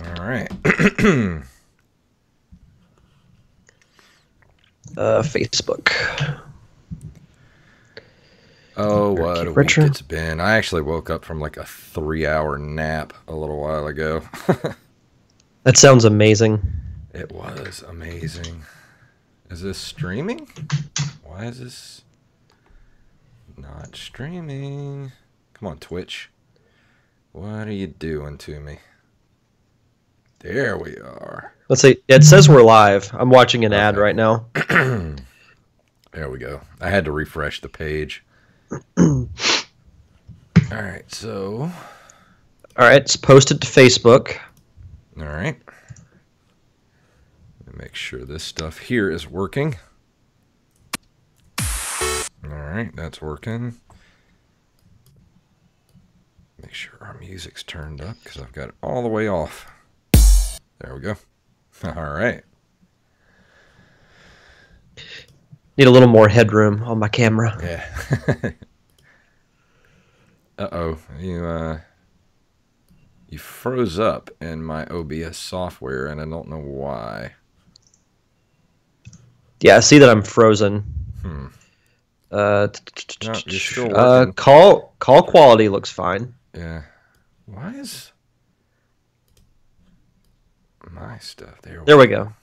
All right. Facebook. Oh, what a week Retro. it's been. I actually woke up from like a 3-hour nap a little while ago. That sounds amazing. It was amazing. Is this streaming? Why is this not streaming? Come on, Twitch. What are you doing to me? There we are. Let's see. It says we're live. I'm watching an ad right now. There we go. I had to refresh the page. All right, so. All right, it's posted to Facebook. All right. Let me make sure this stuff here is working. All right, that's working. Make sure our music's turned up because I've got it all the way off. There we go. All right. Need a little more headroom on my camera. Yeah. Uh-oh. You froze up in my OBS software, and I don't know why. Yeah, I see that I'm frozen. No, you're still working. Call quality looks fine. Yeah. Why is my stuff there? There we go.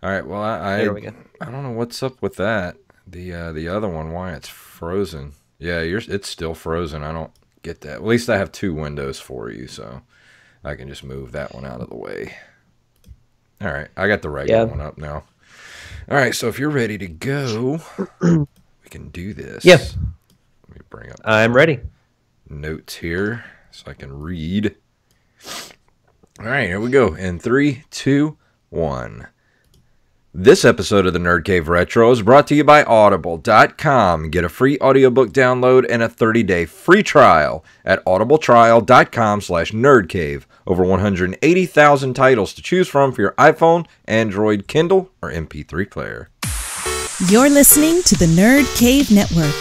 All right. Well, There we go. I don't know what's up with that. The other one, why it's frozen? Yeah, it's still frozen. I don't get that. At least I have two windows for you, so I can just move that one out of the way. All right, I got the regular one up now. All right, so if you're ready to go, we can do this. Yeah. Let me bring up I'm ready. notes here so I can read. All right, here we go. In 3, 2, 1. This episode of the Nerd Cave Retro is brought to you by Audible.com. Get a free audiobook download and a 30-day free trial at audibletrial.com/nerdcave. Over 180,000 titles to choose from for your iPhone, Android, Kindle, or MP3 player. You're listening to the Nerd Cave Network.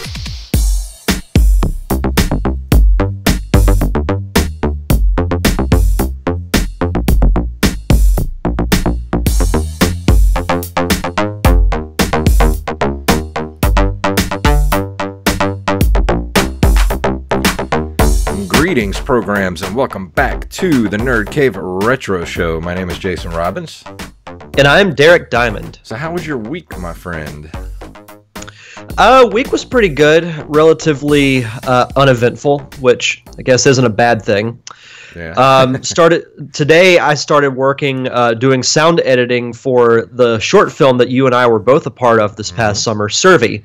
Greetings, programs, and welcome back to the Nerd Cave Retro Show. My name is Jason Robbins. And I'm Derek Diamond. So how was your week, my friend? Week was pretty good, relatively uneventful, which I guess isn't a bad thing. Yeah. Today I started working doing sound editing for the short film that you and I were both a part of this past summer, Survey.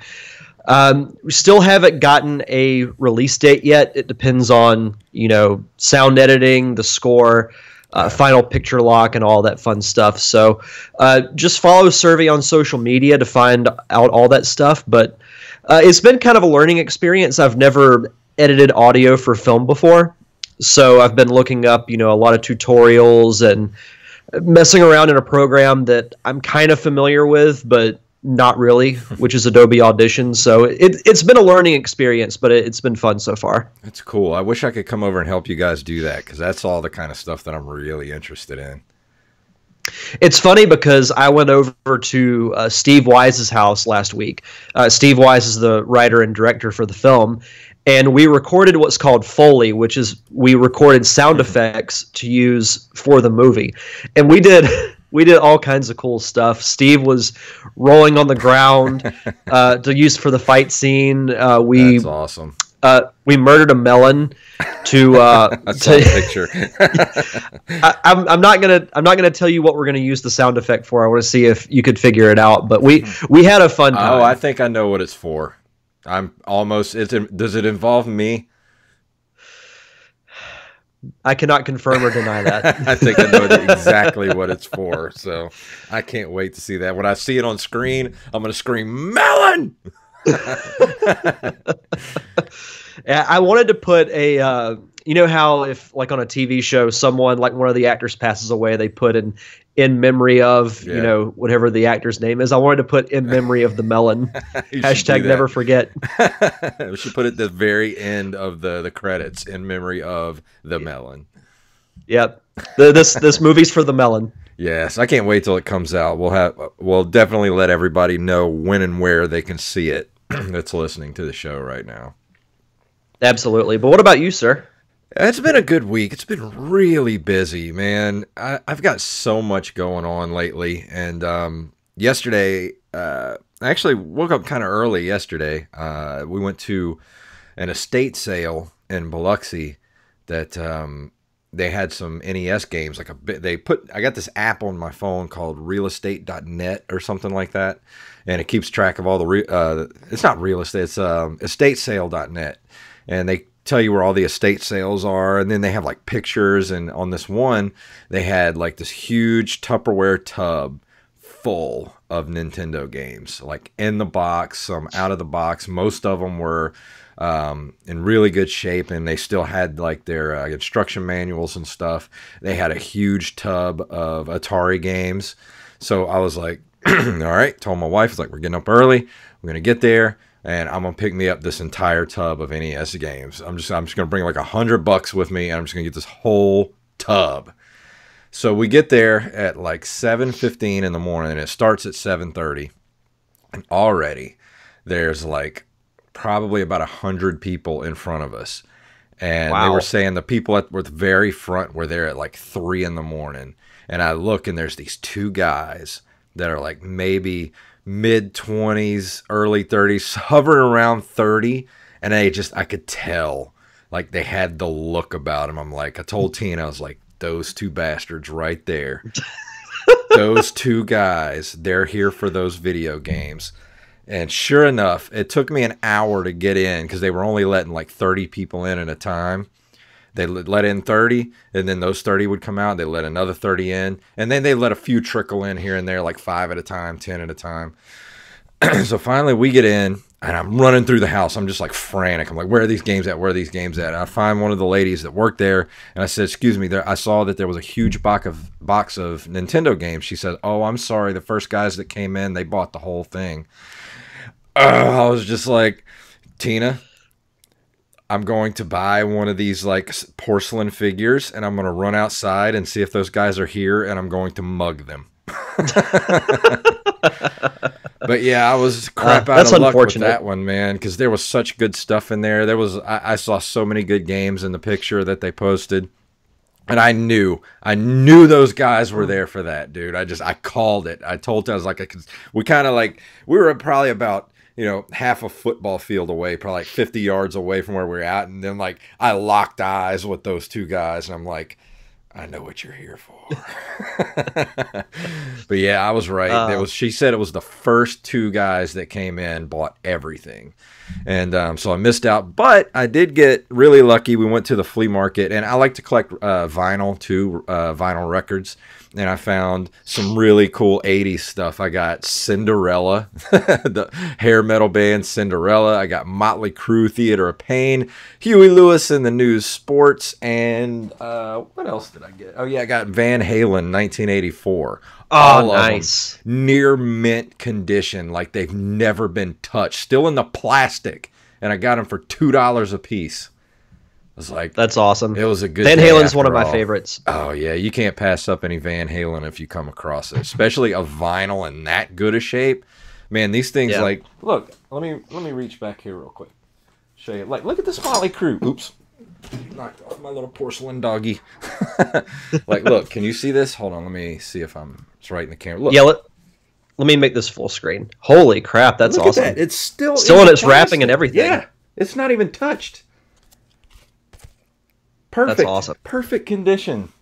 We still haven't gotten a release date yet. It depends on, sound editing, the score, final picture lock, and all that fun stuff. So just follow Survey on social media to find out all that stuff. But it's been kind of a learning experience. I've never edited audio for film before. So I've been looking up, a lot of tutorials and messing around in a program that I'm kind of familiar with, but not really, which is Adobe Audition. So it's been a learning experience, but it's been fun so far. It's cool. I wish I could come over and help you guys do that, because that's all the kind of stuff that I'm really interested in. It's funny because I went over to Steve Wise's house last week. Steve Wise is the writer and director for the film, and we recorded what's called Foley, which is we recorded sound effects to use for the movie. And we did all kinds of cool stuff. Steve was rolling on the ground to use for the fight scene. That's awesome. We murdered a melon to I saw the picture. I'm not gonna tell you what we're gonna use the sound effect for. I want to see if you could figure it out. But we had a fun time. Oh, I think I know what it's for. Does it involve me? I cannot confirm or deny that. I think I know exactly what it's for, so I can't wait to see that. When I see it on screen, I'm going to scream, "Melon!" I wanted to put a, how if like on a TV show, someone like one of the actors passes away, they put in memory of, whatever the actor's name is. I wanted to put in memory of the melon. Hashtag never forget. We should put it at the very end of the credits, in memory of the melon. Yep. This movie's for the melon. Yes, I can't wait till it comes out. We'll definitely let everybody know when and where they can see it that's listening to the show right now. Absolutely. But what about you, sir? It's been a good week. It's been really busy, man. I've got so much going on lately. And yesterday, I actually woke up kind of early yesterday. We went to an estate sale in Biloxi that they had some NES games. I got this app on my phone called realestate.net or something like that. And it keeps track of all it's not real estate, it's estatesale.net. And they tell you where all the estate sales are, and then they have like pictures, and on this one they had like this huge Tupperware tub full of Nintendo games, like in the box, some out of the box. Most of them were in really good shape, and they still had like their instruction manuals and stuff. They had a huge tub of Atari games. So I was like, all right, told my wife, like, we're getting up early, we're gonna get there, and I'm gonna pick me up this entire tub of NES games. I'm just gonna bring like $100 with me, and I'm just gonna get this whole tub. So we get there at like 7:15 in the morning, and it starts at 7:30, and already there's like probably about 100 people in front of us. And Wow. They were saying the people were the very front were there at like 3 in the morning. And I look, and there's these two guys that are like maybe mid-20s, early 30s, hovering around 30. And I could tell, like, they had the look about them. I'm like, I told Tina, I was like, those two bastards right there. Those two guys, they're here for those video games. And sure enough, it took me an hour to get in because they were only letting like 30 people in at a time. They let in 30, and then those 30 would come out. They let another 30 in, and then they let a few trickle in here and there, like 5 at a time, 10 at a time. So finally we get in, and I'm running through the house. I'm just like frantic. I'm like, where are these games at? Where are these games at? And I find one of the ladies that worked there, and I said, excuse me, I saw that there was a huge box of Nintendo games. She said, oh, I'm sorry. The first guys that came in, they bought the whole thing. I was just like, Tina, I'm going to buy one of these like porcelain figures, and I'm going to run outside and see if those guys are here, and I'm going to mug them. But yeah, I was crap out of luck with that one, man, because there was such good stuff in there. I saw so many good games in the picture that they posted. And I knew those guys were there for that, dude. I called it. I told them, I was like, we were probably about, half a football field away, probably like 50 yards away from where we were at. And then like I locked eyes with those two guys, and I'm like, I know what you're here for. But yeah, I was right. She said it was the first two guys that came in, bought everything. And so I missed out, but I did get really lucky. We went to the flea market, and I like to collect vinyl too, vinyl records. And I found some really cool 80s stuff. I got Cinderella, the hair metal band Cinderella. I got Motley Crue, Theater of Pain, Huey Lewis and the News Sports, and what else did I get? Oh yeah, I got Van Halen, 1984. Oh, nice. Near mint condition, like they've never been touched. Still in the plastic. And I got them for $2 a piece. I was like, that's awesome. It was a good Van day Halen's one of my all. favorites. Oh yeah, you can't pass up any Van Halen if you come across it, especially a vinyl in that good a shape. Man, these things like, look, let me reach back here real quick. Show you. Like, look at this Motley Crue. Oops. Knocked off my little porcelain doggy. Like, look, can you see this? Hold on, let me see if it's right in the camera. Look. Yeah, let me make this full screen. Holy crap, that's look awesome. At that. It's still in its wrapping and everything. Yeah, it's not even touched. Perfect. That's awesome. Perfect condition.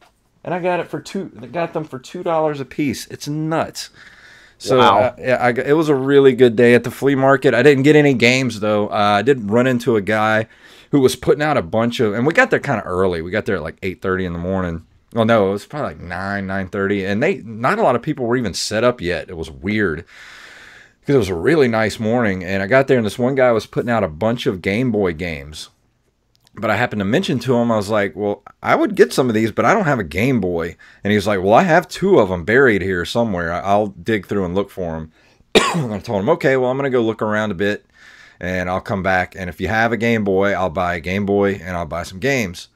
And I got them for $2 a piece. It's nuts. So wow. It was a really good day at the flea market. I didn't get any games though. I did run into a guy who was putting out a bunch of, and we got there kind of early. We got there at like 8:30 in the morning. Oh no, it was probably like 9:30, and not a lot of people were even set up yet. It was weird because it was a really nice morning, and I got there and this one guy was putting out a bunch of Game Boy games. But I happened to mention to him, I was like, well, I would get some of these, but I don't have a Game Boy. And he was like, well, I have 2 of them buried here somewhere. I'll dig through and look for them. And I told him, okay, well, I'm going to go look around a bit, and I'll come back. And if you have a Game Boy, I'll buy a Game Boy, and I'll buy some games.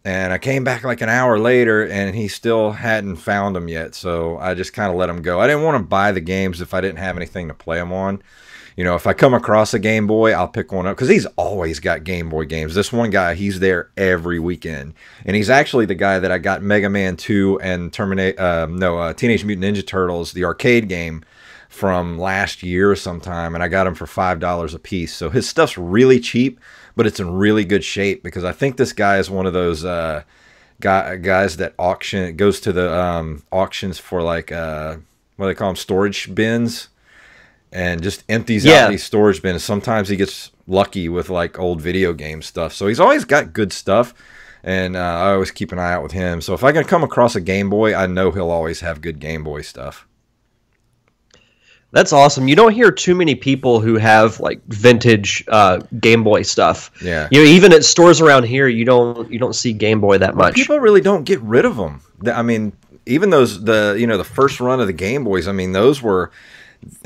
And I came back like an hour later, and he still hadn't found them yet. So I just kind of let him go. I didn't want to buy the games if I didn't have anything to play them on. You know, if I come across a Game Boy, I'll pick one up because he's always got Game Boy games. This one guy, he's there every weekend, and he's actually the guy that I got Mega Man 2 and Teenage Mutant Ninja Turtles, the arcade game, from last year sometime, and I got him for $5 a piece. So his stuff's really cheap, but it's in really good shape because I think this guy is one of those guys that goes to the auctions for like what do they call them, storage bins. And just empties out these storage bins. Sometimes he gets lucky with like old video game stuff. So he's always got good stuff. And I always keep an eye out with him. So if I can come across a Game Boy, I know he'll always have good Game Boy stuff. That's awesome. You don't hear too many people who have like vintage Game Boy stuff. Yeah. You know, even at stores around here, you don't see Game Boy that much. People really don't get rid of them. I mean, even the first run of the Game Boys, I mean, those were...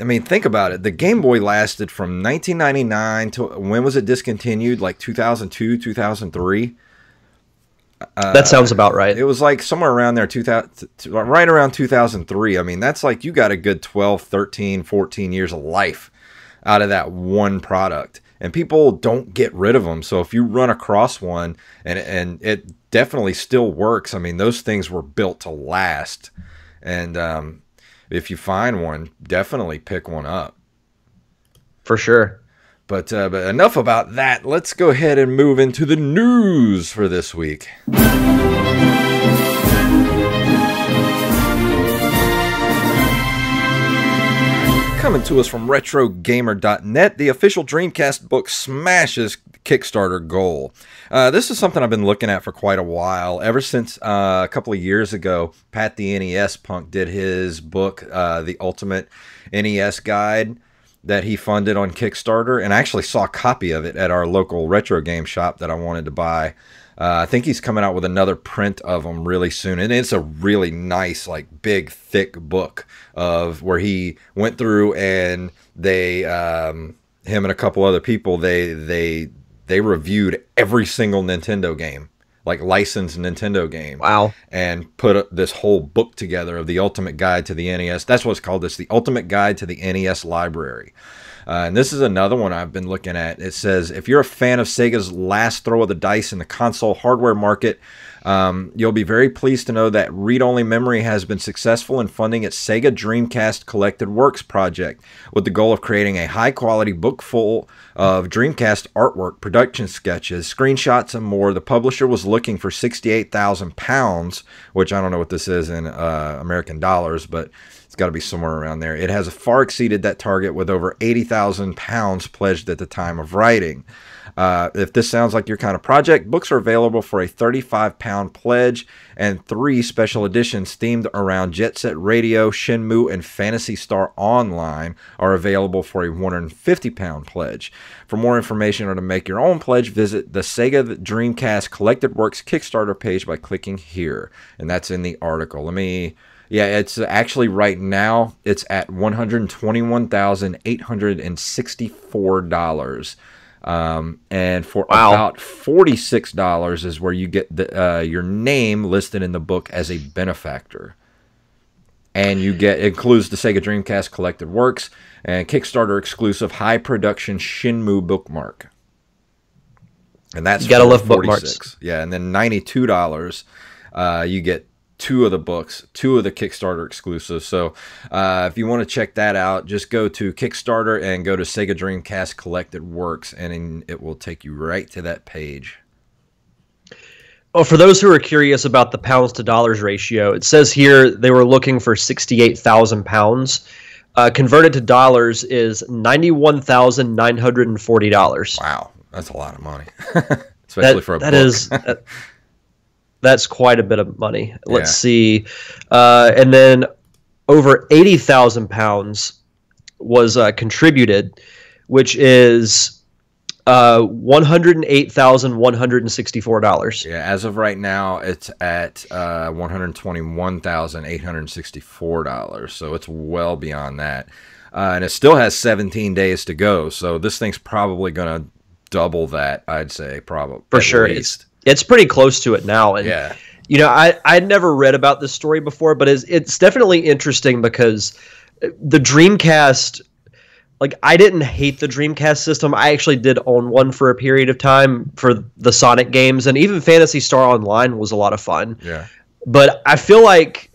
I mean, think about it. The Game Boy lasted from 1999 to when was it discontinued? Like 2002, 2003? That sounds about right. It was like somewhere around there, right around 2003. I mean, that's like you got a good 12, 13, 14 years of life out of that one product. And people don't get rid of them. So if you run across one and it definitely still works, I mean, those things were built to last. And, if you find one, definitely pick one up. For sure. But enough about that. Let's go ahead and move into the news for this week. Coming to us from RetroGamer.net, the official Dreamcast book smashes Kickstarter goal. This is something I've been looking at for quite a while. Ever since a couple of years ago, Pat the NES Punk did his book, The Ultimate NES Guide, that he funded on Kickstarter, and I actually saw a copy of it at our local retro game shop that I wanted to buy. I think he's coming out with another print of them really soon, and it's a really nice, like, big, thick book of where he went through and they, him and a couple other people, they reviewed every single Nintendo game, like licensed Nintendo game. Wow. And put this whole book together of the Ultimate Guide to the NES. That's what it's called. It's the Ultimate Guide to the NES Library. And this is another one I've been looking at. It says, if you're a fan of Sega's last throw of the dice in the console hardware market, you'll be very pleased to know that Read-Only Memory has been successful in funding its Sega Dreamcast Collected Works project with the goal of creating a high-quality book full of Dreamcast artwork, production sketches, screenshots, and more. The publisher was looking for £68,000, which I don't know what this is in American dollars, but it's got to be somewhere around there. It has far exceeded that target with over £80,000 pledged at the time of writing. If this sounds like your kind of project, books are available for a £35 pledge, and 3 special editions themed around Jet Set Radio, Shenmue, and Phantasy Star Online are available for a £150 pledge. For more information or to make your own pledge, visit the Sega Dreamcast Collected Works Kickstarter page by clicking here. And that's in the article. Yeah, it's actually right now, it's at $121,864. And for about $46 is where you get your name listed in the book as a benefactor. And you includes the Sega Dreamcast Collected Works and Kickstarter exclusive high production Shenmue bookmark. And that's you gotta love bookmarks. Yeah, and then $92 you get 2 of the books, 2 of the Kickstarter exclusives. So if you want to check that out, just go to Kickstarter and go to Sega Dreamcast Collected Works, and it will take you right to that page. Oh, for those who are curious about the pounds to dollars ratio, it says here they were looking for 68,000 pounds. Converted to dollars is $91,940. Wow, that's a lot of money, especially for a book. That's quite a bit of money. Let's see. And then over 80,000 pounds was contributed, which is $108,164. Yeah, as of right now, it's at $121,864. So it's well beyond that. And it still has 17 days to go. So this thing's probably going to double that, I'd say, probably. For sure. Least. It's pretty close to it now. And, Yeah. I'd never read about this story before, but it's definitely interesting because the Dreamcast, like, I didn't hate the Dreamcast system. I actually did own one for a period of time for the Sonic games, and even Phantasy Star Online was a lot of fun. Yeah. But I feel like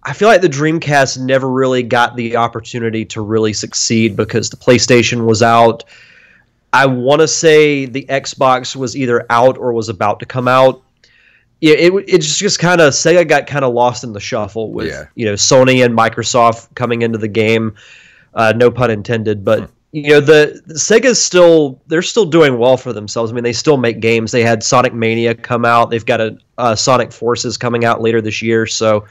the Dreamcast never really got the opportunity to really succeed because the PlayStation was out. I want to say the Xbox was either out or was about to come out. Yeah, it's just kind of, Sega got kind of lost in the shuffle with Sony and Microsoft coming into the game. No pun intended, but the Sega's they're still doing well for themselves. I mean, they still make games. They had Sonic Mania come out. They've got a Sonic Forces coming out later this year. So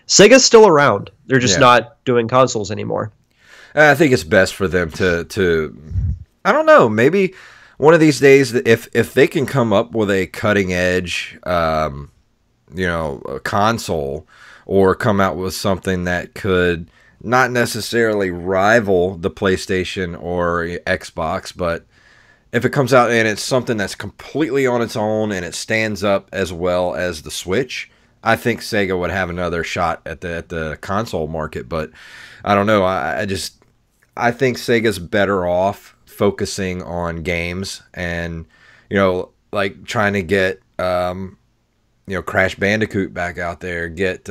Sega's still around. They're just not doing consoles anymore. I think it's best for them to I don't know, maybe one of these days, if they can come up with a cutting edge, a console, or come out with something that could not necessarily rival the PlayStation or Xbox, but if it comes out and it's something that's completely on its own and it stands up as well as the Switch, I think Sega would have another shot at the console market. But I don't know. I think Sega's better off focusing on games and, like trying to get, Crash Bandicoot back out there, get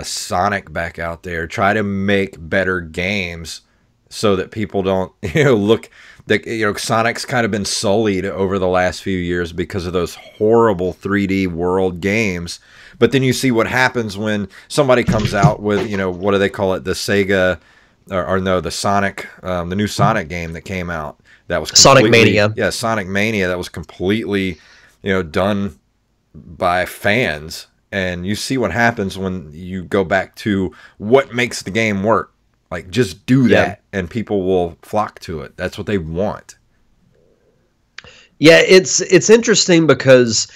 Sonic back out there, try to make better games so that people don't, look that, Sonic's kind of been sullied over the last few years because of those horrible 3D world games. But then you see what happens when somebody comes out with, what do they call it? The Sega, the Sonic, the new Sonic game that came out. That was Sonic Mania. Yeah, Sonic Mania. That was completely, done by fans. And you see what happens when you go back to what makes the game work. Like, just do that, and people will flock to it. That's what they want. Yeah, it's interesting because,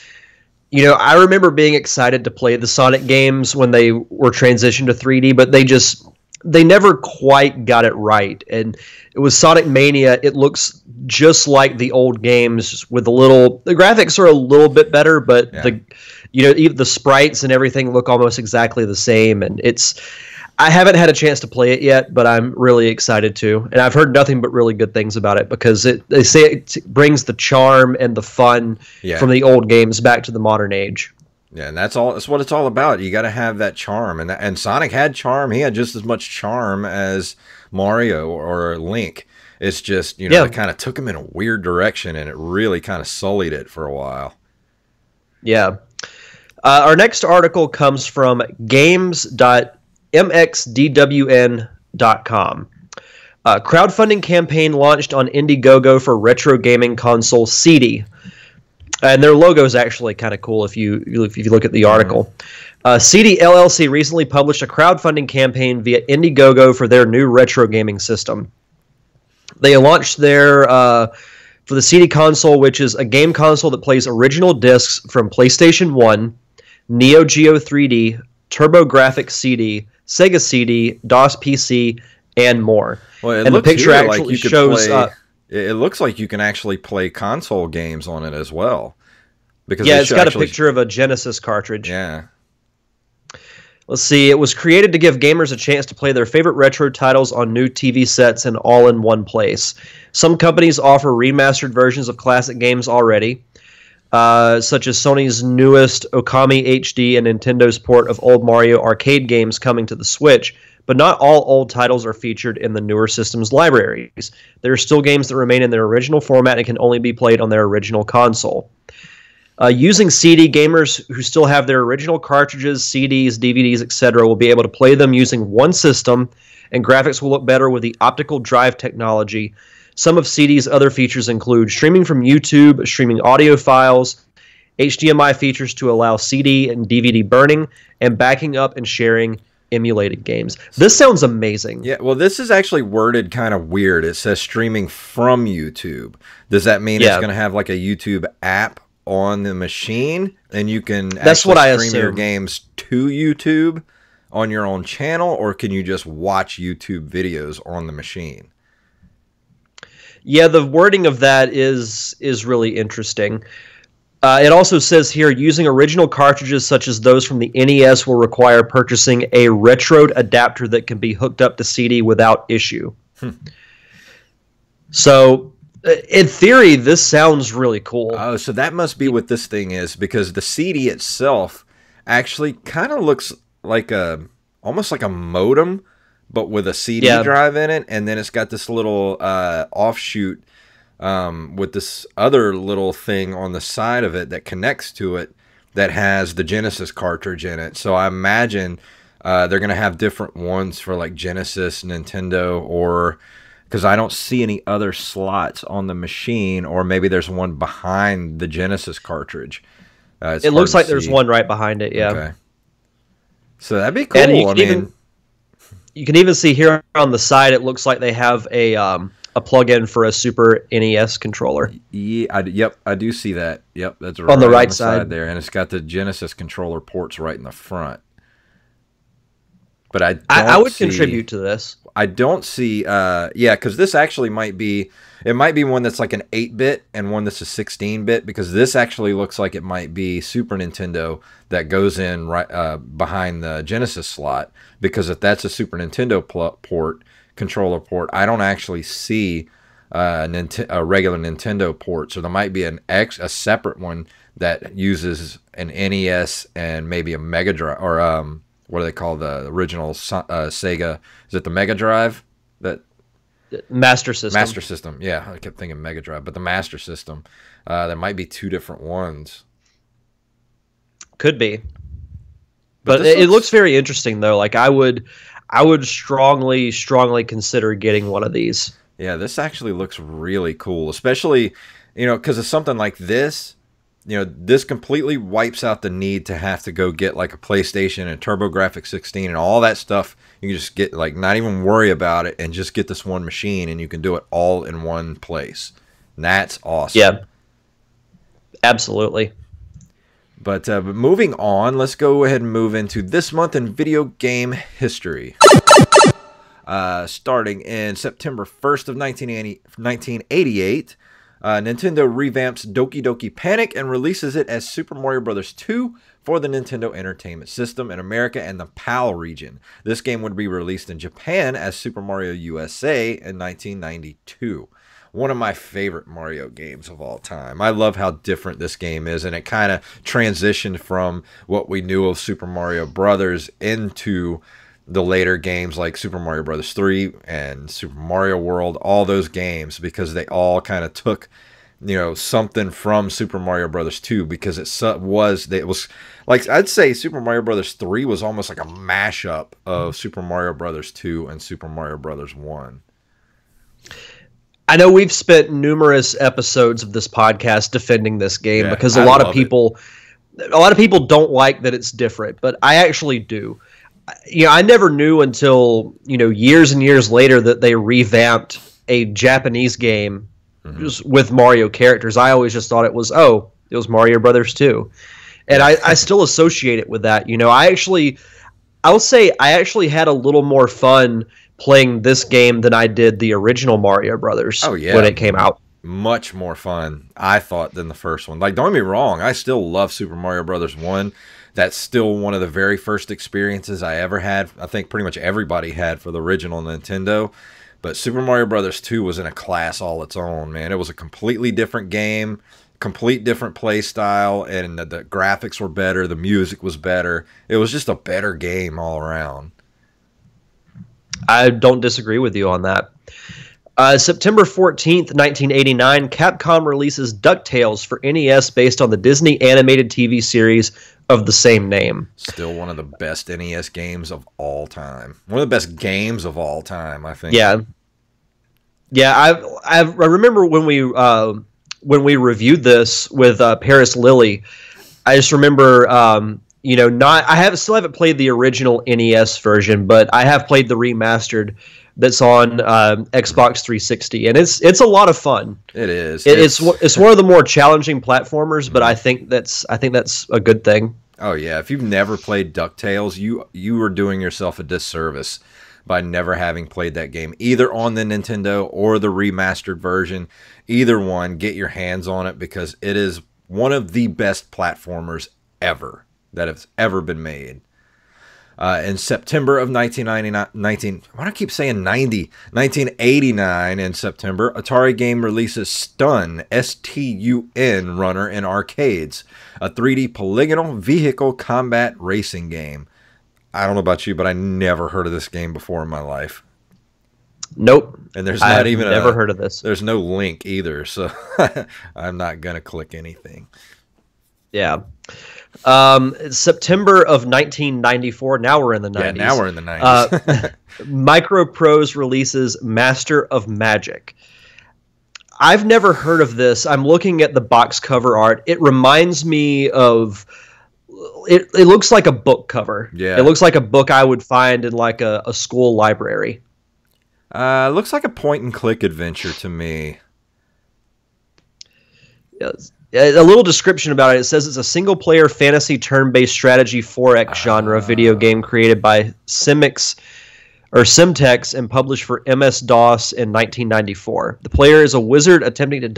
I remember being excited to play the Sonic games when they were transitioned to 3D, but they never quite got it right. And it was Sonic Mania. It looks just like the old games with the graphics are a little bit better, but the sprites and everything look almost exactly the same. And I haven't had a chance to play it yet, but I'm really excited to. And I've heard nothing but really good things about it because they say it brings the charm and the fun from the old games back to the modern age. Yeah, and that's what it's all about. You got to have that charm, and Sonic had charm. He had just as much charm as Mario or Link. It's just it kind of took him in a weird direction, and it really kind of sullied it for a while. Yeah. Our next article comes from games.mxdwn.com. Crowdfunding campaign launched on Indiegogo for retro gaming console CD. And their logo is actually kind of cool if you look at the article. CD LLC recently published a crowdfunding campaign via Indiegogo for their new retro gaming system. They launched for the CD console, which is a game console that plays original discs from PlayStation 1, Neo Geo 3D, TurboGrafx CD, Sega CD, DOS PC, and more. Well, and the picture actually shows... It looks like you can actually play console games on it as well. Because it's got a picture of a Genesis cartridge. Yeah. Let's see. It was created to give gamers a chance to play their favorite retro titles on new TV sets and all in one place. Some companies offer remastered versions of classic games already, such as Sony's newest Okami HD and Nintendo's port of old Mario arcade games coming to the Switch. But not all old titles are featured in the newer system's libraries. There are still games that remain in their original format and can only be played on their original console. Using CD, gamers who still have their original cartridges, CDs, DVDs, etc. will be able to play them using one system, and graphics will look better with the optical drive technology. Some of CD's other features include streaming from YouTube, streaming audio files, HDMI features to allow CD and DVD burning, and backing up and sharing emulated games. This sounds amazing. Yeah, well, this is actually worded kind of weird. It says streaming from YouTube. Does that mean it's going to have like a YouTube app on the machine, and you can stream your games to YouTube on your own channel, or can you just watch YouTube videos on the machine? Yeah, the wording of that is really interesting. It also says here, using original cartridges such as those from the NES will require purchasing a Retrode adapter that can be hooked up to CD without issue. So, in theory, this sounds really cool. Oh, so that must be what this thing is, because the CD itself actually kind of looks like almost like a modem, but with a CD drive in it, and then it's got this little offshoot with this other little thing on the side of it that connects to it that has the Genesis cartridge in it. So I imagine they're going to have different ones for like Genesis, Nintendo, or because I don't see any other slots on the machine, or maybe there's one behind the Genesis cartridge. It looks like there's one right behind it, yeah. Okay. So that'd be cool. And you can even see here on the side, it looks like they have a plug-in for a Super NES controller. Yeah, I do see that. Yep, that's right on the right side there, and it's got the Genesis controller ports right in the front. But I would contribute to this. I don't see, because this actually might be one that's like an 8-bit and one that's a 16-bit, because this actually looks like it might be Super Nintendo that goes in right behind the Genesis slot, because if that's a Super Nintendo controller port, I don't actually see a regular Nintendo port, so there might be a separate one that uses an NES and maybe a Mega Drive, or what do they call the original Sega? Is it the Mega Drive? That Master System. Master System. Yeah, I kept thinking Mega Drive, but the Master System. There might be two different ones. Could be. But it looks very interesting, though. Like I would strongly consider getting one of these. Yeah, this actually looks really cool, especially because of something like this. This completely wipes out the need to have to go get like a PlayStation and TurboGrafx 16 and all that stuff. You can just get not even worry about it and just get this one machine, and you can do it all in one place. And that's awesome. Yeah, absolutely. But moving on, let's go ahead and move into this month in video game history. Starting in September 1st of 1988. Nintendo revamps Doki Doki Panic and releases it as Super Mario Bros. 2 for the Nintendo Entertainment System in America and the PAL region. This game would be released in Japan as Super Mario USA in 1992. One of my favorite Mario games of all time. I love how different this game is, and it kind of transitioned from what we knew of Super Mario Brothers into the later games like Super Mario Bros. 3 and Super Mario World, all those games, because they all kind of took, something from Super Mario Bros. 2, because it was like, I'd say Super Mario Bros. 3 was almost like a mashup of Super Mario Bros. 2 and Super Mario Bros. 1. I know we've spent numerous episodes of this podcast defending this game because a lot of people don't like that it's different, but I actually do. I never knew until, years and years later that they revamped a Japanese game just with Mario characters. I always just thought it was Mario Brothers 2. And I still associate it with that. I will say I actually had a little more fun playing this game than I did the original Mario Brothers when it came out. Much more fun, I thought, than the first one. Like, don't get me wrong, I still love Super Mario Brothers 1. That's still one of the very first experiences I ever had. I think pretty much everybody had for the original Nintendo. But Super Mario Bros. 2 was in a class all its own, man. It was a completely different game, complete different play style, and the graphics were better, the music was better. It was just a better game all around. I don't disagree with you on that. September 14th, 1989, Capcom releases DuckTales for NES based on the Disney animated TV series of the same name. Still one of the best NES games of all time. One of the best games of all time, I think. Yeah. Yeah, I remember when we reviewed this with Paris Lilly, I just remember still haven't played the original NES version, but I have played the remastered that's on Xbox 360, and it's a lot of fun. It is. It's one of the more challenging platformers, but I think that's a good thing. Oh yeah, if you've never played DuckTales, you are doing yourself a disservice by never having played that game, either on the Nintendo or the remastered version. Either one, get your hands on it, because it is one of the best platformers ever that has ever been made. In September of 1989, why do I keep saying 1989 in September, Atari game releases Stun, S-T-U-N runner in arcades, a 3D polygonal vehicle combat racing game. I don't know about you, but I never heard of this game before in my life. Nope. And there's not even never heard of this. There's no link either, so I'm not going to click anything. Yeah. September of 1994. Now we're in the 90s. Yeah, now we're in the 90s. Microprose releases Master of Magic. I've never heard of this. I'm looking at the box cover art. It reminds me of... It looks like a book cover. Yeah. It looks like a book I would find in like a school library. Looks like a point-and-click adventure to me. Yes. A little description about it. It says it's a single-player fantasy turn-based strategy 4X genre video game created by Semtex and published for MS-DOS in 1994. The player is a wizard attempting to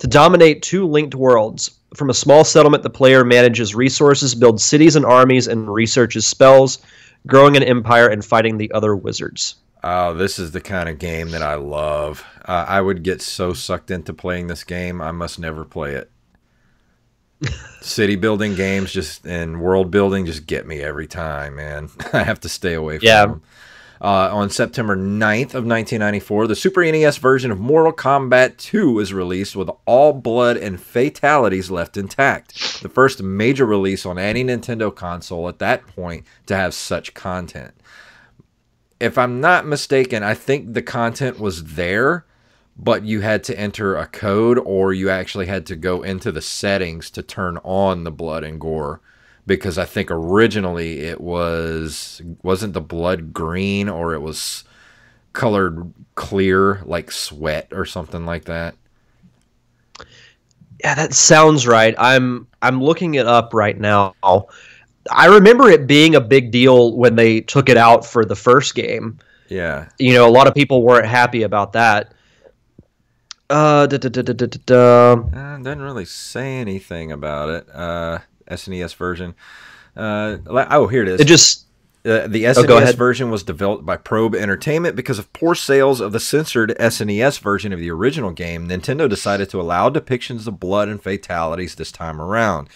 dominate two linked worlds. From a small settlement, the player manages resources, builds cities and armies, and researches spells, growing an empire and fighting the other wizards. Oh, this is the kind of game that I love. I would get so sucked into playing this game, I must never play it. City building games and world building just get me every time, man. I have to stay away from them. On September 9th of 1994, the Super NES version of Mortal Kombat 2 is released with all blood and fatalities left intact. The first major release on any Nintendo console at that point to have such content. If I'm not mistaken, I think the content was there, but you had to enter a code or you actually had to go into the settings to turn on the blood and gore. Because I think originally it wasn't the blood green, or it was colored clear like sweat or something like that. Yeah, that sounds right. I'm looking it up right now. I remember it being a big deal when they took it out for the first game. Yeah. You know, a lot of people weren't happy about that. Doesn't really say anything about it. SNES version. Oh, here it is. It just... the SNES version was developed by Probe Entertainment. Because of poor sales of the censored SNES version of the original game, Nintendo decided to allow depictions of blood and fatalities this time around.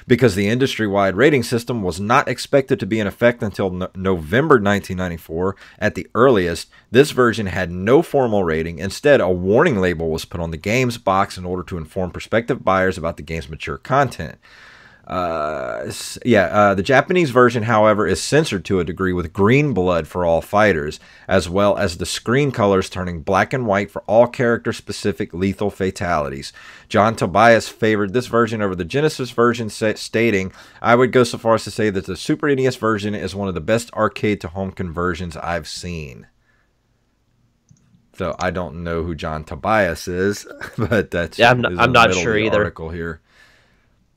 Because the industry-wide rating system was not expected to be in effect until November 1994 at the earliest, this version had no formal rating. Instead, a warning label was put on the game's box in order to inform prospective buyers about the game's mature content. The Japanese version, however, is censored to a degree with green blood for all fighters, as well as the screen colors turning black and white for all character-specific lethal fatalities. John Tobias favored this version over the Genesis version, stating, "I would go so far as to say that the Super NES version is one of the best arcade-to-home conversions I've seen." So I don't know who John Tobias is, but that's I'm not sure either. Article here.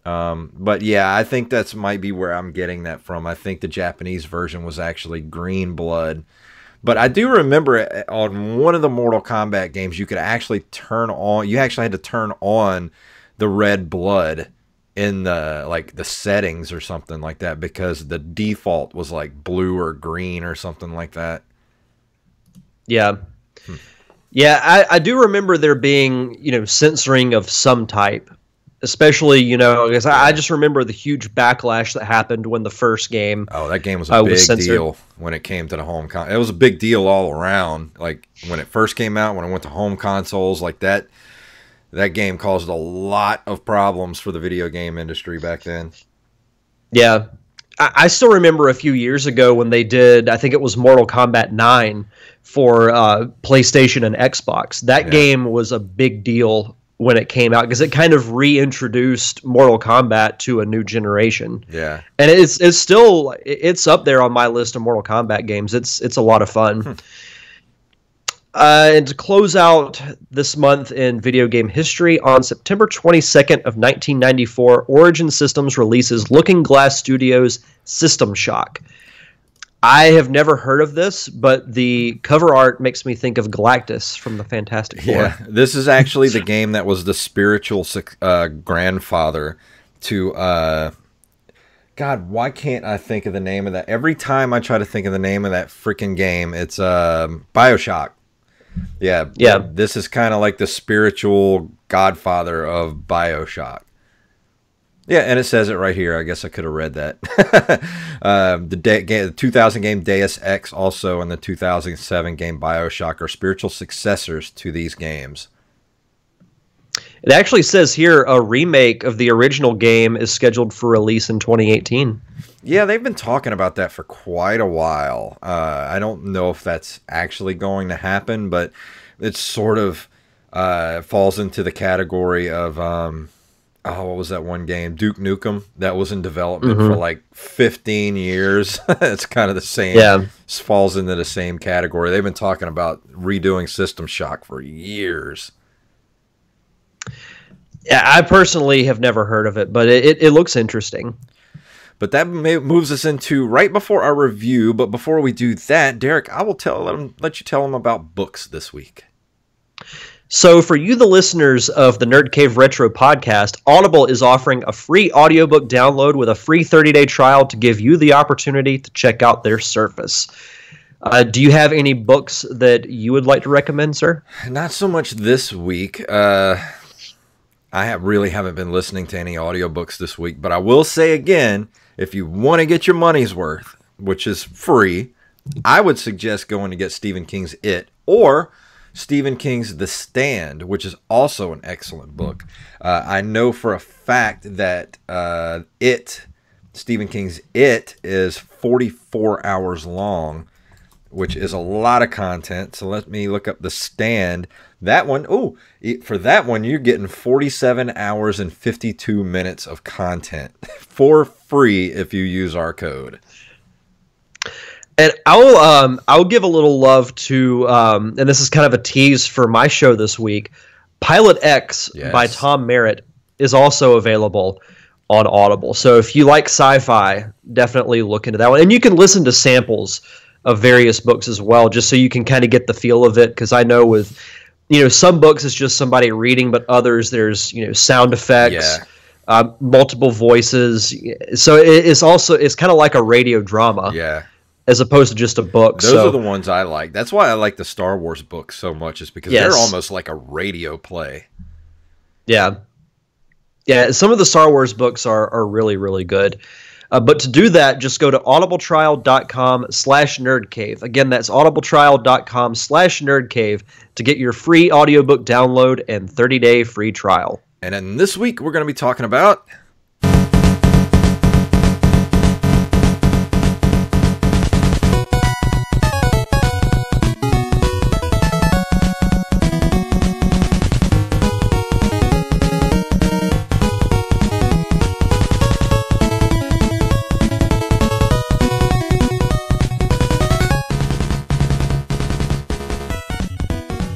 But yeah, I think that's might be where I'm getting that from. I think the Japanese version was actually green blood. But I do remember on one of the Mortal Kombat games, you could actually you actually had to turn on the red blood in the settings or something like that, because the default was like blue or green or something like that. Yeah. Yeah, I do remember there being, censoring of some type. Especially, because I just remember the huge backlash that happened when the first game. Oh, that game was a big deal when it came to the home console. It was a big deal all around. Like when it first came out, when it went to home consoles, like that game caused a lot of problems for the video game industry back then. Yeah, I still remember a few years ago when they did. I think it was Mortal Kombat 9 for PlayStation and Xbox. That game was a big deal when it came out, because it kind of reintroduced Mortal Kombat to a new generation. Yeah. And it's still up there on my list of Mortal Kombat games. It's a lot of fun. And to close out this month in video game history, on September 22nd of 1994, Origin Systems releases Looking Glass Studios' System Shock. I have never heard of this, but the cover art makes me think of Galactus from the Fantastic Four. Yeah, this is actually the game that was the spiritual grandfather to God, why can't I think of the name of that? Every time I try to think of the name of that freaking game, it's BioShock. Yeah. This is kind of like the spiritual godfather of BioShock. Yeah, and it says it right here. I guess I could have read that. The 2000 game Deus Ex also and the 2007 game BioShock are spiritual successors to these games. It actually says here a remake of the original game is scheduled for release in 2018. Yeah, they've been talking about that for quite a while. I don't know if that's actually going to happen, but it sort of falls into the category of... what was that one game? Duke Nukem that was in development for like 15 years. It's kind of the same. Yeah. Falls into the same category. They've been talking about redoing System Shock for years. Yeah, I personally have never heard of it, but it looks interesting. But that moves us into right before our review. But before we do that, Derek, I will let you tell them about books this week. So for you, the listeners of the Nerd Cave Retro podcast, Audible is offering a free audiobook download with a free 30-day trial to give you the opportunity to check out their service. Do you have any books that you would like to recommend, sir? Not so much this week. I really haven't been listening to any audiobooks this week, but I will say again, if you want to get your money's worth, which is free, I would suggest going to get Stephen King's It or Stephen King's The Stand, which is also an excellent book. I know for a fact that Stephen King's It is 44 hours long, which is a lot of content. So let me look up The Stand. That one, for that one, you're getting 47 hours and 52 minutes of content for free if you use our code. And I'll give a little love to, and this is kind of a tease for my show this week. Pilot X by Tom Merritt is also available on Audible. So if you like sci-fi, definitely look into that one. And you can listen to samples of various books as well, just so you can kind of get the feel of it. Because I know with, some books it's just somebody reading, but others there's sound effects, multiple voices. So it's kind of like a radio drama. Yeah. As opposed to just a book. Those are the ones I like. That's why I like the Star Wars books so much, is because they're almost like a radio play. Yeah. Yeah, some of the Star Wars books are really, really good. But to do that, just go to audibletrial.com/nerdcave. Again, that's audibletrial.com/nerdcave to get your free audiobook download and 30-day free trial. And then this week, we're going to be talking about...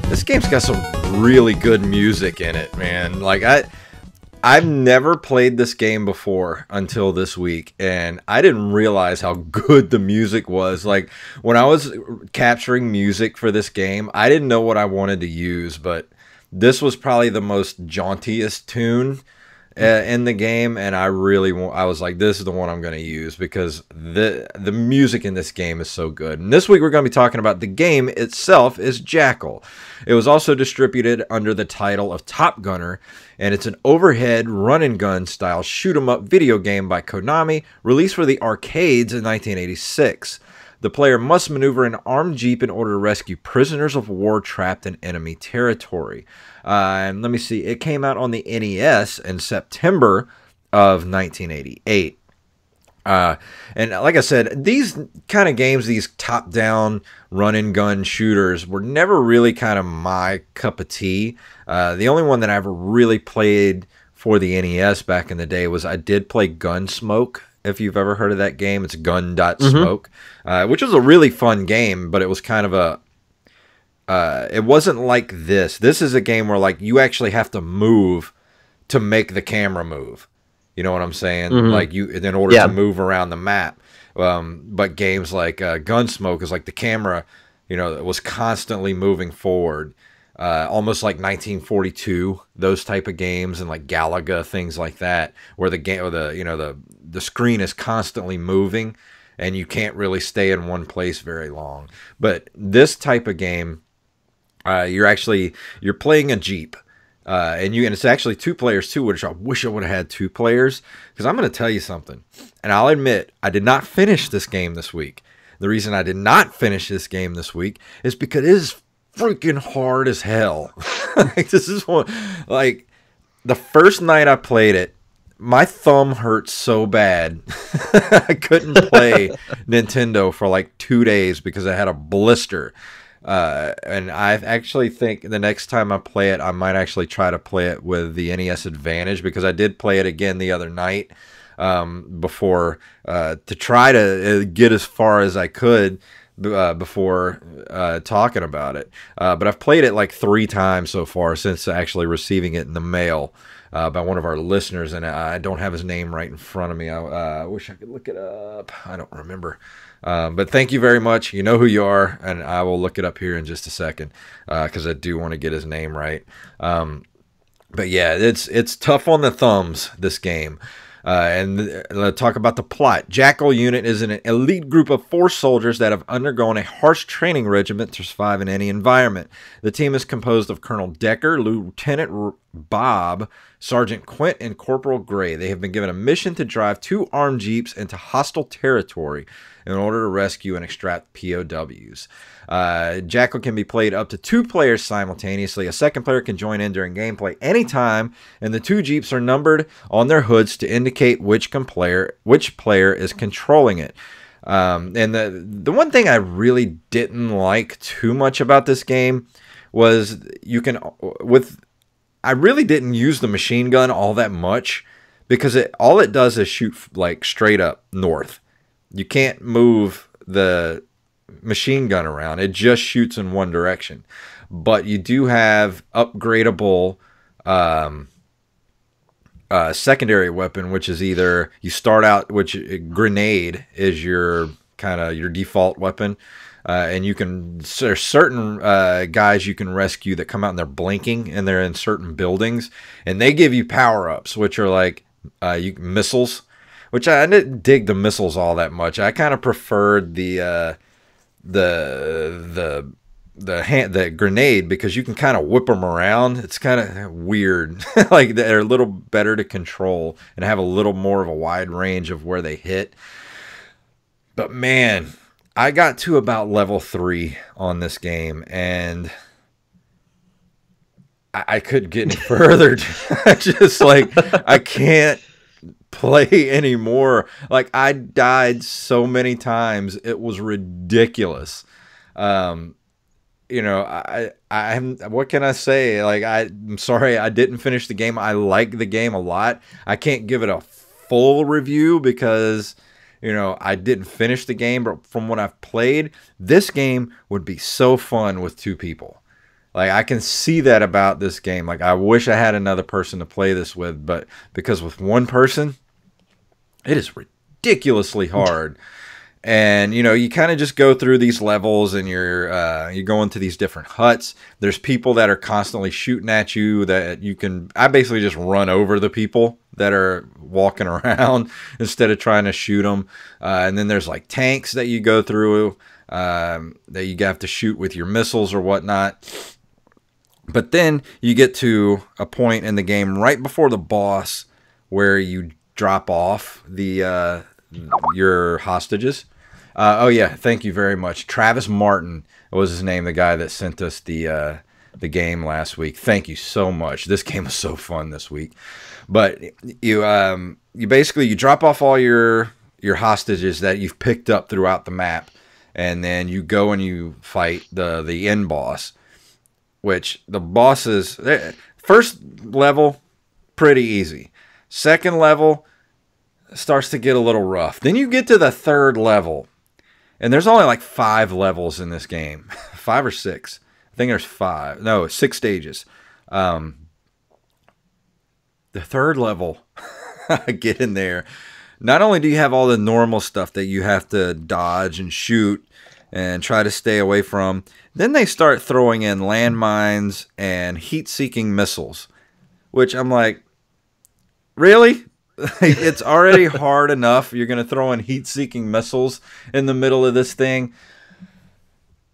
This game's got some really good music in it, man. Like, I've never played this game before until this week, and I didn't realize how good the music was. Like, when I was capturing music for this game, I didn't know what I wanted to use, but this was probably the most jauntiest tune in the game, and I was like, this is the one I'm going to use, because the music in this game is so good. And this week we're going to be talking about the game itself is Jackal. It was also distributed under the title of Top Gunner, and it's an overhead run-and-gun style shoot-'em-up video game by Konami, released for the arcades in 1986. The player must maneuver an armed jeep in order to rescue prisoners of war trapped in enemy territory. And let me see, it came out on the NES in September of 1988. And like I said, these kind of games, these top-down run-and-gun shooters, were never really kind of my cup of tea. The only one that I ever really played for the NES back in the day was I did play Gunsmoke. If you've ever heard of that game, it's gun.smoke, which was a really fun game, but it was kind of a... it wasn't like this. This is a game where, like, you actually have to move to make the camera move. You know what I'm saying? Mm-hmm. Like in order to move around the map. But games like Gunsmoke is like the camera, it was constantly moving forward, almost like 1942, those type of games, and like Galaga, things like that, where the game, or the screen is constantly moving, and you can't really stay in one place very long. But this type of game, you're playing a Jeep. And it's actually 2 players too, which I wish I would have had 2 players, because I'm going to tell you something, and I'll admit I did not finish this game this week. The reason I did not finish this game this week is because it is freaking hard as hell. This is one, like, the first night I played it, my thumb hurt so bad I couldn't play Nintendo for like 2 days because I had a blister. And I actually think the next time I play it, I might actually try to play it with the NES Advantage, because I did play it again the other night before to try to get as far as I could before talking about it. But I've played it like 3 times so far since actually receiving it in the mail by one of our listeners, and I don't have his name right in front of me. I wish I could look it up. I don't remember. But thank you very much. You know who you are, and I will look it up here in just a second because I do want to get his name right. But yeah, it's tough on the thumbs, this game. And let's talk about the plot. Jackal Unit is an elite group of 4 soldiers that have undergone a harsh training regimen to survive in any environment. The team is composed of Colonel Decker, Lieutenant Bob, Sergeant Quint, and Corporal Gray. They have been given a mission to drive 2 armed jeeps into hostile territory in order to rescue and extract POWs. Jackal can be played up to 2 players simultaneously. A second player can join in during gameplay anytime, and the 2 jeeps are numbered on their hoods to indicate which player is controlling it. And the one thing I really didn't like too much about this game was I really didn't use the machine gun all that much, because all it does is shoot like straight up north. You can't move the machine gun around. It just shoots in one direction. But you do have upgradable secondary weapon, which is either you start out, which grenade is your default weapon. And there's certain guys you can rescue that come out and they're blinking, and they're in certain buildings, and they give you power-ups, which are like missiles, which I didn't dig the missiles all that much. I kind of preferred the grenade, because you can kind of whip them around. It's kind of weird. Like, they're a little better to control and have a little more of a wide range of where they hit. But man, I got to about level 3 on this game, and I couldn't get any further. Just like, I can't play anymore. Like, I died so many times, it was ridiculous. What can I say? Like, I'm sorry I didn't finish the game. I like the game a lot. I can't give it a full review because I didn't finish the game, but from what I've played, this game would be so fun with 2 people. Like, I can see that about this game. Like, I wish I had another person to play this with, but because with one person, it is ridiculously hard. And, you kind of just go through these levels, and you go into these different huts. There's people that are constantly shooting at you that I basically just run over the people that are walking around instead of trying to shoot them. And then there's like tanks that you go through that you have to shoot with your missiles or whatnot. But then you get to a point in the game right before the boss where you drop off your hostages. Oh yeah, thank you very much. Travis Martin was his name, the guy that sent us the game last week. Thank you so much. This game was so fun this week. But you basically drop off all your hostages that you've picked up throughout the map, and then you go and you fight the end boss, which the bosses, first level pretty easy. Second level starts to get a little rough. Then you get to the 3rd level, and there's only like 5 levels in this game. 5 or 6. I think there's 5. No, 6 stages. The 3rd level get in there. Not only do you have all the normal stuff that you have to dodge and shoot and try to stay away from, then they start throwing in landmines and heat-seeking missiles, which I'm like, really? It's already hard enough. You're going to throw in heat-seeking missiles in the middle of this thing.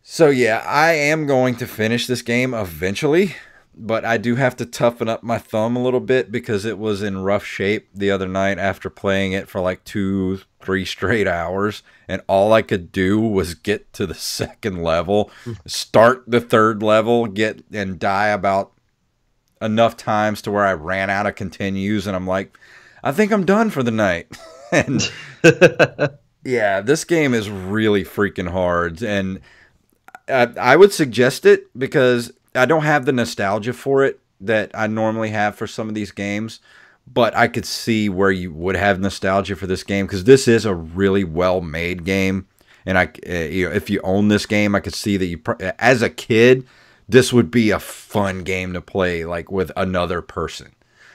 So yeah, I am going to finish this game eventually, but I do have to toughen up my thumb a little bit because it was in rough shape the other night after playing it for like 2-3 straight hours, and all I could do was get to the second level, start the third level, get and die about enough times to where I ran out of continues, and I'm like, I think I'm done for the night. And yeah, this game is really freaking hard, and I would suggest it because I don't have the nostalgia for it that I normally have for some of these games, but I could see where you would have nostalgia for this game because this is a really well-made game. And if you own this game, I could see that as a kid, this would be a fun game to play like with another person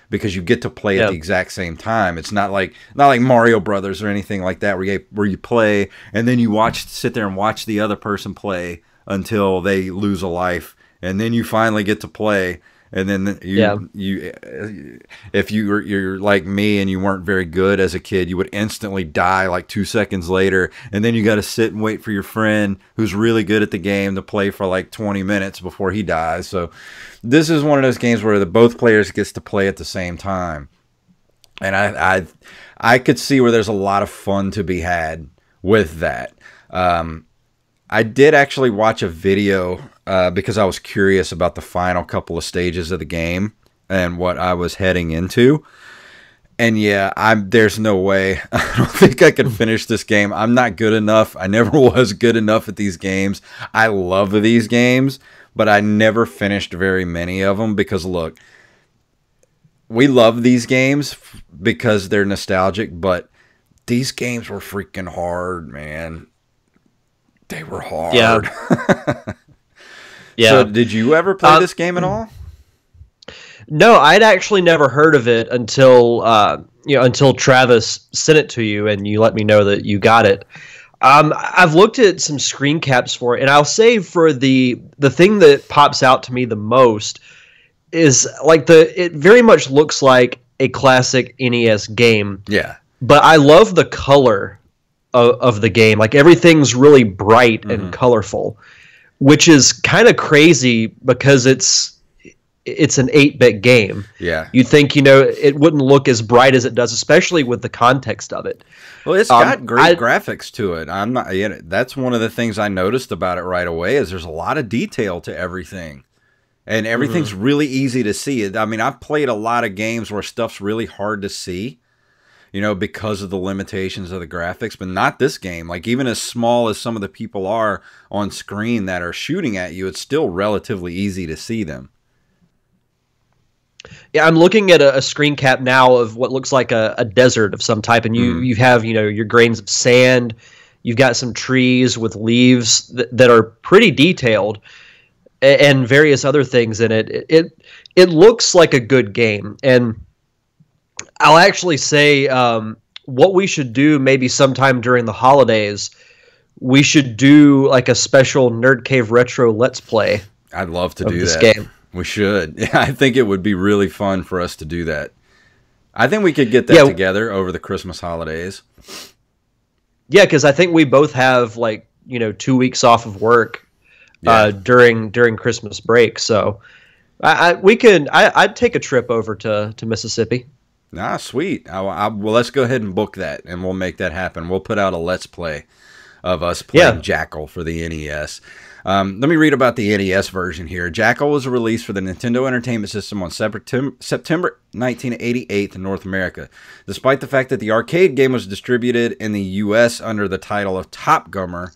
because you get to play at the exact same time. It's not like Mario Brothers or anything like that where you play and then you sit there and watch the other person play until they lose a life. And then you finally get to play, and then if you're like me and you weren't very good as a kid, you would instantly die like 2 seconds later, and then you got to sit and wait for your friend who's really good at the game to play for like 20 minutes before he dies. So this is one of those games where both players gets to play at the same time, and I could see where there's a lot of fun to be had with that. I did actually watch a video because I was curious about the final couple of stages of the game and what I was heading into. And yeah, there's no way. I don't think I can finish this game. I'm not good enough. I never was good enough at these games. I love these games, but I never finished very many of them because, look, we love these games because they're nostalgic, but these games were freaking hard, man. They were hard. Yeah. Yeah. So did you ever play this game at all? No, I'd actually never heard of it until until Travis sent it to you and you let me know that you got it. I've looked at some screen caps for it, and I'll say for the thing that pops out to me the most is like it very much looks like a classic NES game. Yeah. But I love the color of the game. Like everything's really bright and colorful, which is kind of crazy because it's an 8-bit game. Yeah. You'd think, it wouldn't look as bright as it does, especially with the context of it. Well, it's got great graphics to it. That's one of the things I noticed about it right away is there's a lot of detail to everything. And everything's really easy to see. I mean, I've played a lot of games where stuff's really hard to see, because of the limitations of the graphics, but not this game. Like, even as small as some of the people are on screen that are shooting at you, it's still relatively easy to see them. Yeah, I'm looking at a screen cap now of what looks like a desert of some type, and you have, your grains of sand, you've got some trees with leaves that are pretty detailed, and various other things in it. It looks like a good game, and I'll actually say what we should do maybe sometime during the holidays, we should do like a special Nerd Cave Retro Let's Play. I'd love to do this that. Game. We should. Yeah, I think it would be really fun for us to do that. I think we could get that together over the Christmas holidays. Yeah, because I think we both have 2 weeks off of work during Christmas break. So I'd take a trip over to Mississippi. Ah, sweet. Well, let's go ahead and book that, and we'll make that happen. We'll put out a Let's Play of us playing Jackal for the NES. Let me read about the NES version here. Jackal was released for the Nintendo Entertainment System on September 1988 in North America. Despite the fact that the arcade game was distributed in the U.S. under the title of Top Gunner,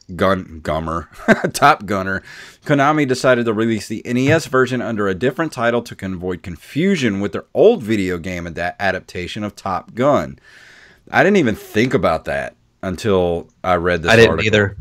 Konami decided to release the NES version under a different title to avoid confusion with their old video game adaptation of Top Gun. I didn't even think about that until I read this article. I didn't either.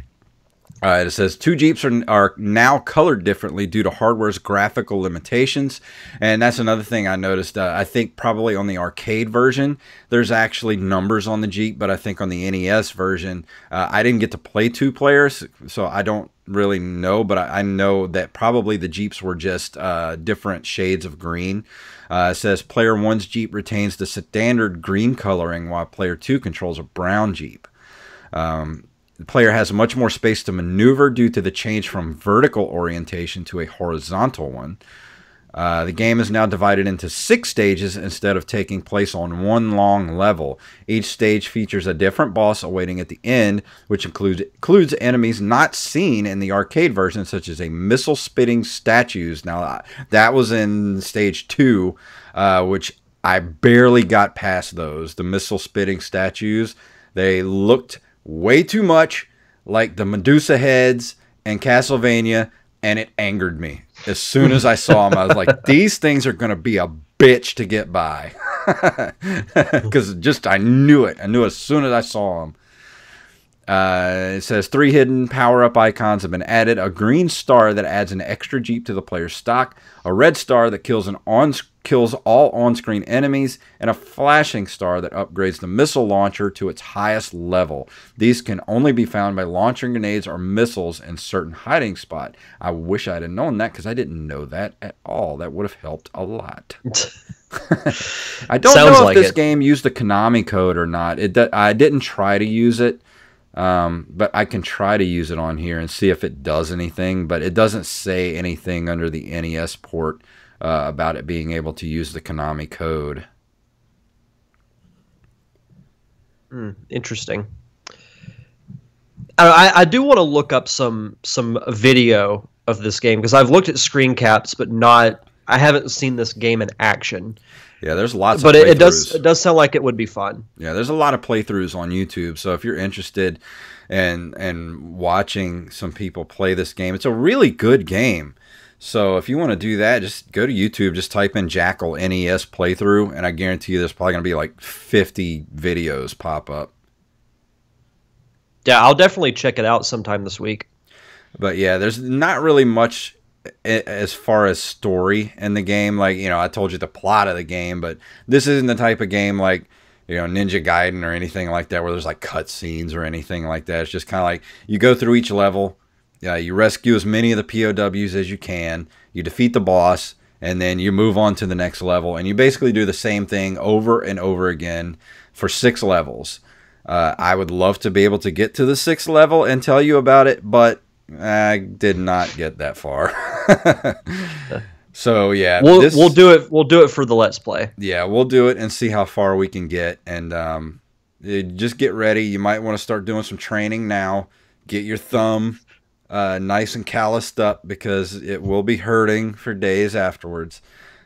All right, it says two Jeeps are now colored differently due to hardware's graphical limitations. And that's another thing I noticed. I think probably on the arcade version, there's actually numbers on the Jeep, but I think on the NES version, I didn't get to play two players, so I don't really know, but I know that probably the Jeeps were just different shades of green. It says player one's Jeep retains the standard green coloring, while player two controls a brown Jeep. The player has much more space to maneuver due to the change from vertical orientation to a horizontal one. The game is now divided into 6 stages instead of taking place on one long level. Each stage features a different boss awaiting at the end, which includes enemies not seen in the arcade version, such as a missile-spitting statues. Now, that was in stage 2, which I barely got past those. The missile-spitting statues, they looked way too much like the Medusa heads in Castlevania, and it angered me. As soon as I saw them, I was like, these things are going to be a bitch to get by. Because I knew it. I knew as soon as I saw them. It says 3 hidden power-up icons have been added. A green star that adds an extra Jeep to the player's stock. A red star that kills all on-screen enemies. And a flashing star that upgrades the missile launcher to its highest level. These can only be found by launching grenades or missiles in certain hiding spot. I wish I'd have known that because I didn't know that at all. That would have helped a lot. I don't know if this game used the Konami code or not. I didn't try to use it. But I can try to use it on here and see if it does anything, but it doesn't say anything under the NES port about it being able to use the Konami code. Interesting. I do want to look up some video of this game because I've looked at screen caps, but I haven't seen this game in action. Yeah, there's lots of playthroughs. It does sound like it would be fun. Yeah, there's a lot of playthroughs on YouTube. So if you're interested in watching some people play this game, it's a really good game. So if you want to do that, just go to YouTube, just type in Jackal NES playthrough, and I guarantee you there's probably going to be like 50 videos pop up. Yeah, I'll definitely check it out sometime this week. But yeah, there's not really much as far as story in the game. Like, I told you the plot of the game, but this isn't the type of game like, Ninja Gaiden or anything like that where there's like cutscenes or anything like that. It's just kind of like you go through each level, you rescue as many of the POWs as you can, you defeat the boss, and then you move on to the next level, and you basically do the same thing over and over again for 6 levels. I would love to be able to get to the 6th level and tell you about it, but I did not get that far. So yeah, we'll do it. We'll do it for the Let's Play. Yeah, we'll do it and see how far we can get. And just get ready. You might want to start doing some training now. Get your thumb nice and calloused up because it will be hurting for days afterwards.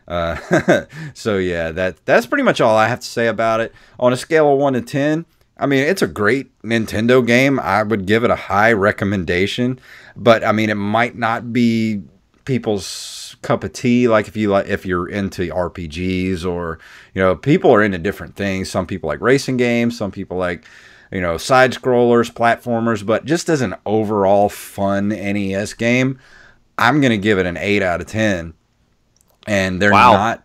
So yeah, that's pretty much all I have to say about it. On a scale of 1 to 10. I mean, it's a great Nintendo game. I would give it a high recommendation, but I mean, it might not be people's cup of tea. Like if you're into RPGs or, people are into different things. Some people like racing games. Some people like, side scrollers, platformers, but just as an overall fun NES game, I'm going to give it an 8 out of 10. And they're not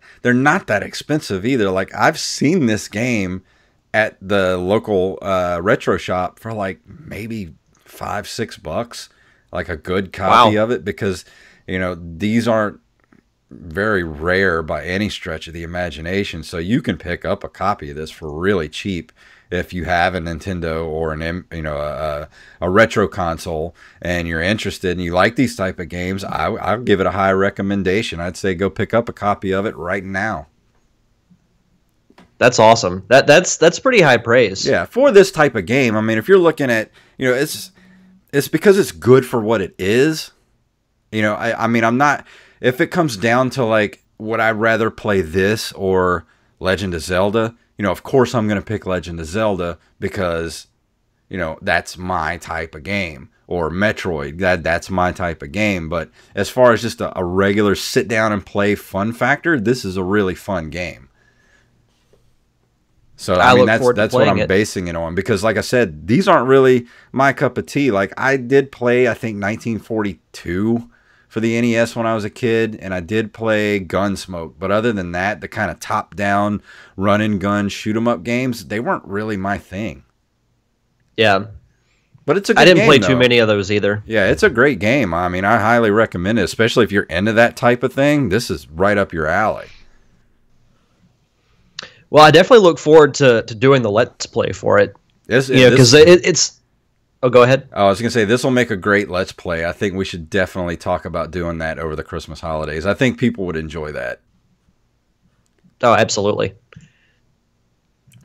that expensive either. Like I've seen this game at the local retro shop for like maybe $5-6, like a good copy of it, because these aren't very rare by any stretch of the imagination. So you can pick up a copy of this for really cheap if you have a Nintendo or a retro console and you're interested and you like these type of games. I'll give it a high recommendation. I'd say go pick up a copy of it right now. That's awesome. That's pretty high praise. Yeah, for this type of game. I mean, if you're looking at, it's because it's good for what it is. I mean, I'm not, if it comes down to like, would I rather play this or Legend of Zelda? Of course I'm going to pick Legend of Zelda because, that's my type of game. Or Metroid, that's my type of game. But as far as just a regular sit down and play fun factor, this is a really fun game. So I I mean look forward to that's what playing I'm it. basing it on, because like I said, these aren't really my cup of tea. Like I did play, I think 1942 for the NES when I was a kid, and I did play Gunsmoke. But other than that, the kind of top-down run and gun shoot 'em up games, they weren't really my thing. Yeah. But it's a good I didn't game, play though. too many of those either. Yeah, it's a great game. I mean, I highly recommend it, especially if you're into that type of thing. This is right up your alley. Well, I definitely look forward to doing the Let's Play for it. Because it's... Oh, go ahead. I was going to say, this will make a great Let's Play. I think we should definitely talk about doing that over the Christmas holidays. I think people would enjoy that. Oh, absolutely.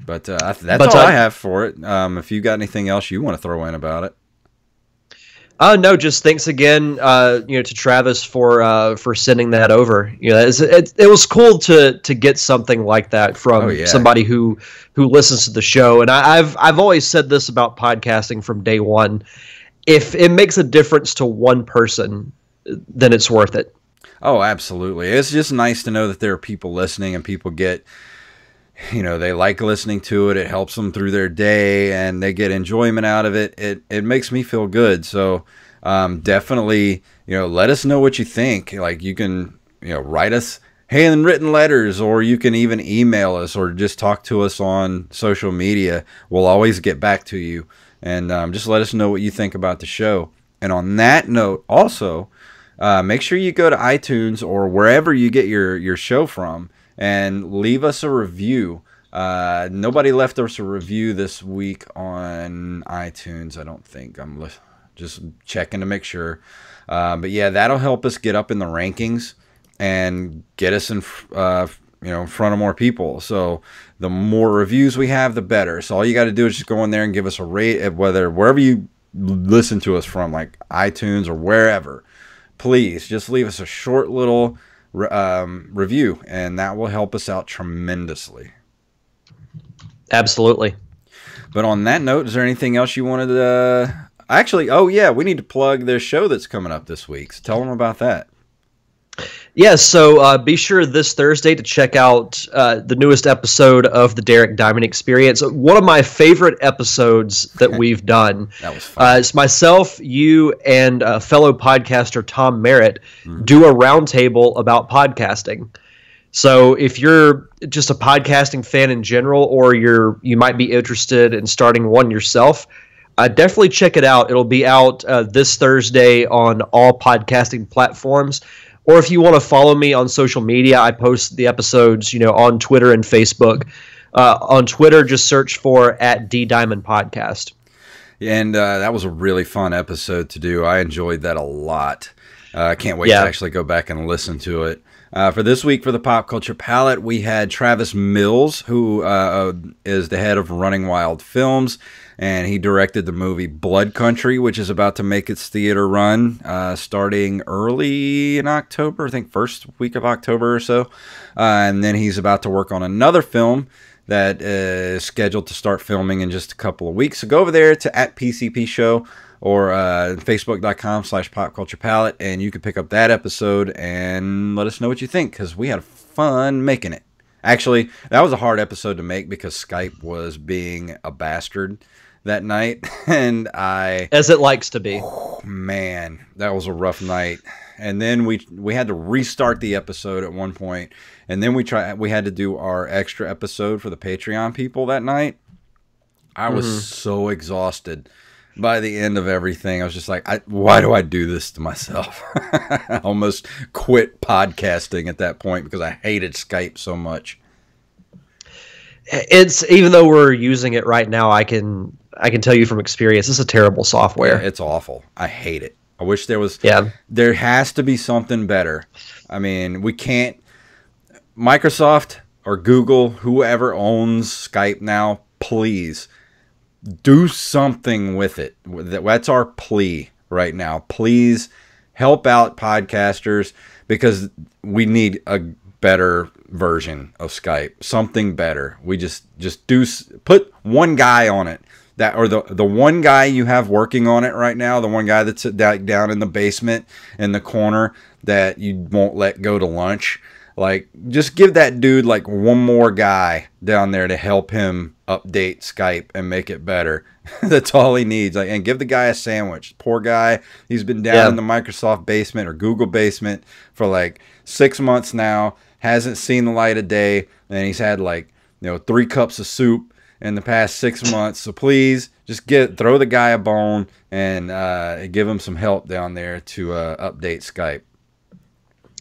But that's all I have for it. If you got anything else you want to throw in about it. No, just thanks again, to Travis for sending that over. It was cool to get something like that from somebody who listens to the show. And I've always said this about podcasting from day one: if it makes a difference to one person, then it's worth it. Oh, absolutely! It's just nice to know that there are people listening, and people get, they like listening to it. It helps them through their day, and they get enjoyment out of it. It makes me feel good. So definitely, let us know what you think. Like, you can, write us handwritten letters, or you can even email us, or just talk to us on social media. We'll always get back to you, and just let us know what you think about the show. And on that note, also, make sure you go to iTunes or wherever you get your show from, and leave us a review. Nobody left us a review this week on iTunes, I don't think. I'm just checking to make sure. But yeah, that'll help us get up in the rankings and get us in front of more people. So the more reviews we have, the better. So all you got to do is just go in there and give us a rate, wherever you listen to us from, like iTunes or wherever. Please just leave us a short little review, and that will help us out tremendously. Absolutely. But on that note, is there anything else you wanted to actually, we need to plug their show that's coming up this week, so tell them about that. Yeah, so be sure this Thursday to check out the newest episode of the Derek Diamond Experience. One of my favorite episodes that we've done. That was fun. It's myself, you, and fellow podcaster Tom Merritt do a roundtable about podcasting. So if you're just a podcasting fan in general, or you might be interested in starting one yourself, definitely check it out. It'll be out this Thursday on all podcasting platforms. Or if you want to follow me on social media, I post the episodes, on Twitter and Facebook. On Twitter, just search for @DDiamondPodcast. And that was a really fun episode to do. I enjoyed that a lot. I can't wait to actually go back and listen to it. For this week, for the Pop Culture Palette, we had Travis Mills, who is the head of Running Wild Films, and he directed the movie Blood Country, which is about to make its theater run starting early in October, I think first week of October or so. And then he's about to work on another film that is scheduled to start filming in just a couple of weeks. So go over there to @PCP Show or Facebook.com/PopCulturePalette, and you can pick up that episode and let us know what you think, because we had fun making it. Actually, that was a hard episode to make because Skype was being a bastard that night, and as it likes to be. Oh, man, that was a rough night. And then we had to restart the episode at one point, and then we had to do our extra episode for the Patreon people that night. I was so exhausted by the end of everything. I was just like, why do I do this to myself? I almost quit podcasting at that point because I hated Skype so much. It's, even though we're using it right now, I can tell you from experience, it's a terrible software. Yeah, it's awful. I hate it. I wish there was. Yeah. There has to be something better. I mean, we can't. Microsoft or Google, whoever owns Skype now, please do something with it. That's our plea right now. Please help out podcasters, because we need a better version of Skype. Something better. We just put one guy on it. Or the one guy you have working on it right now, the one guy that's down in the basement in the corner that you won't let go to lunch. Like, just give that dude like one more guy down there to help him update Skype and make it better. That's all he needs. Like, and give the guy a sandwich. Poor guy. He's been down in the Microsoft basement or Google basement for like 6 months now. Hasn't seen the light of day. And he's had like, 3 cups of soup in the past 6 months. So please just throw the guy a bone and give him some help down there to update Skype.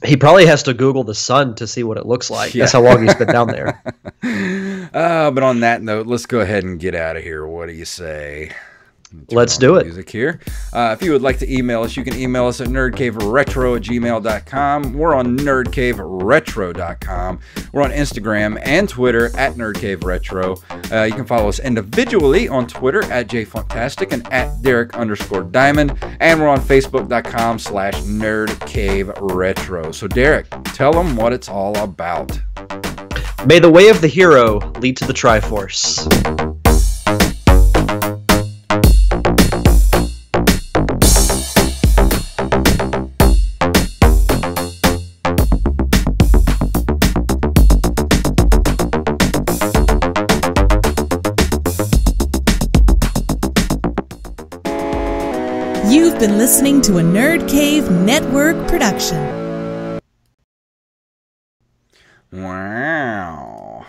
He probably has to Google the sun to see what it looks like. Yeah. That's how long he's been down there. But on that note, let's go ahead and get out of here. What do you say? Let's do it. Music here. If you would like to email us, you can email us at nerdcaveretro@gmail.com. We're on nerdcaveretro.com. We're on Instagram and Twitter at nerdcaveretro. You can follow us individually on Twitter at jfunktastic and at Derek_Diamond. And we're on Facebook.com/nerdcaveretro. So Derek, tell them what it's all about. May the way of the hero lead to the Triforce. You've been listening to a Nerd Cave Network production. Wow.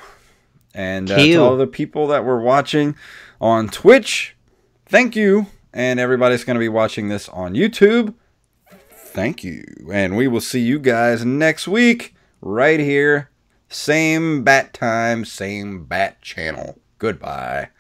And to all the people that were watching on Twitch, thank you. And everybody's going to be watching this on YouTube, thank you. And we will see you guys next week right here. Same bat time, same bat channel. Goodbye.